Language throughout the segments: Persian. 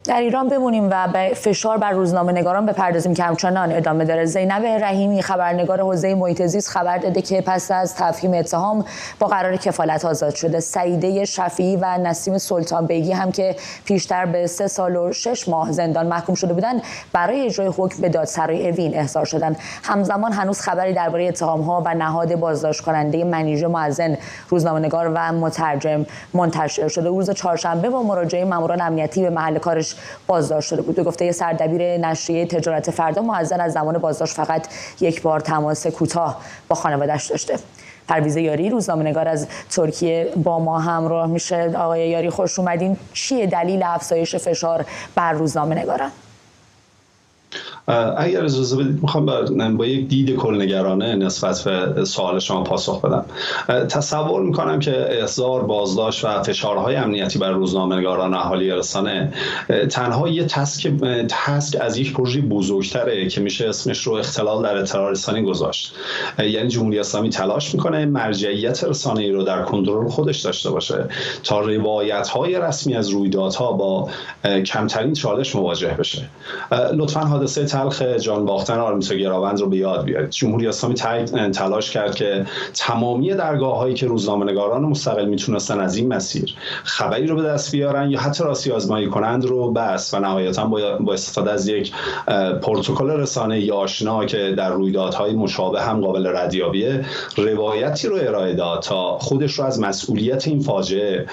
در ایران بمونیم و به فشار بر روزنامه‌نگاران بپردازیم که همچنان ادامه داره. زینب رحیمی خبرنگار حوزه محیط زیست خبر داده که پس از تفهیم اتهام با قرار کفالت آزاد شده. سعیده شفیعی و نسیم سلطان بیگی هم که پیشتر به 3 سال و 6 ماه زندان محکوم شده بودند برای اجرای حکم به دادسرای اوین احضار شدند. همزمان هنوز خبری درباره اتهام‌ها و نهاد بازداشت کننده منیژه معزن روزنامه‌نگار و مترجم منتشر شده. روز چهارشنبه با مراجعه ماموران امنیتی به محل کارش بازداشت شده بود. به گفته سردبیر نشریه تجارت فردا، معزن از زمان بازداشت فقط یک بار تماس کوتاه با خانواده‌اش داشته. پرویز یاری روزنامه‌نگار از ترکیه با ما همراه میشه. آقای یاری خوش اومدین. چیه دلیل افزایش فشار بر روزنامه‌نگاران؟ اگر اجازه بدید میخوام با یک دید کلنگرانه نسبت به سوال شما پاسخ بدم. تصور میکنم که احضار، بازداشت و فشارهای امنیتی بر روزنامه‌نگاران و اهالی رسانه تنها یه تسک از یک پروژه بزرگتره که میشه اسمش رو اختلال در اطلاع رسانی گذاشت. یعنی جمهوری اسلامی تلاش میکنه مرجعیت رسانه‌ای رو در کنترل خودش داشته باشه تا روایت‌های رسمی از رویدادها با کمترین چالش مواجه بشه. لطفاً حادثه تلخ جان باختن آرمیتا گراوند رو به یاد بیارید. جمهوری اسلامی تلاش کرد که تمامی درگاه‌هایی که روزنامه‌نگاران مستقل میتونستن از این مسیر خبری رو به دست بیارن یا حتی راستی آزمایی کنند رو بس و نهایتاً با استفاده از یک پروتکل رسانه‌ای آشنا که در رویدادهای مشابه هم قابل ردیابیه روایتی رو ارائه داد تا خودش رو از مسئولیت این فاجعه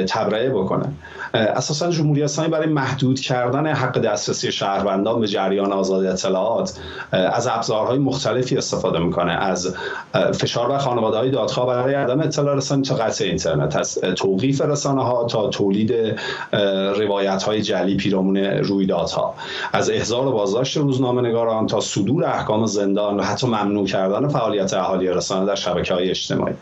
تبرئه بکنه. اساساً جمهوری اسلامی برای محدود کردن حق دسترسی شهروندان به جریان آزادی اطلاعات از ابزارهای مختلفی استفاده میکنه، از فشار بر خانواده‌های دادخواه برای عدم اطلاع رسانی تا قطع اینترنت، از توقیف رسانه‌ها تا تولید روایت‌های جعلی پیرامون رویدادها، از احضار و بازداشت روزنامه‌نگاران تا صدور احکام زندان و حتی ممنوع کردن فعالیت اهالی رسانه در شبکه‌های اجتماعی.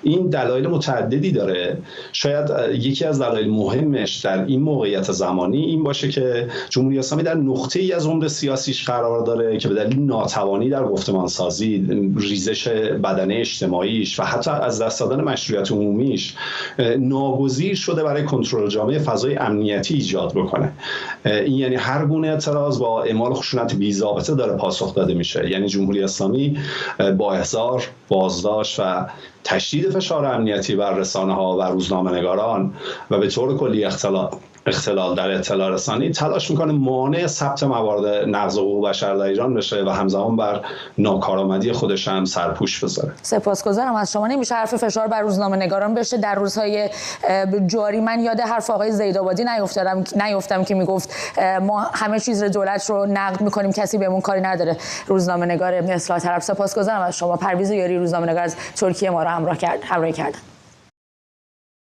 این دلایل متعددی داره. شاید یکی از دلایل مهمش در این موقعیت زمانی این باشه که جمهوری اسلامی در نقطه‌ای از عمر سیاسیش قرار داره که به دلیل ناتوانی در گفتمانسازی، ریزش بدنه اجتماعیش و حتی از دست دادن مشروعیت عمومیش ناگزیر شده برای کنترل جامعه فضای امنیتی ایجاد بکنه. این یعنی هر گونه اعتراض با اعمال خشونت بی‌ضابطه داره پاسخ داده میشه. یعنی جمهوری اسلامی با احضار، بازداشت و تشدید فشار امنیتی بر رسانه‌ها و روزنامه‌نگاران و به طور کلی اختلال در اطلاع رسانی تلاش میکنه مانع ثبت موارد نقض حقوق بشر در ایران بشه و همزمان بر ناکارآمدی خودش هم سرپوش بذاره. سپاسگزارم از شما. نمیشه حرف فشار بر روزنامه‌نگاران بشه. در روزهای جاری من یاد حرف آقای زیدآبادی نیفتم که میگفت ما همه چیز دولت رو نقد میکنیم، کسی بهمون کاری نداره. روزنامه‌نگار اصلاح طلب. سپاسگزارم از شما. پرویز یاری روزنامه‌نگار از ترکیه ما رو همراه کردن.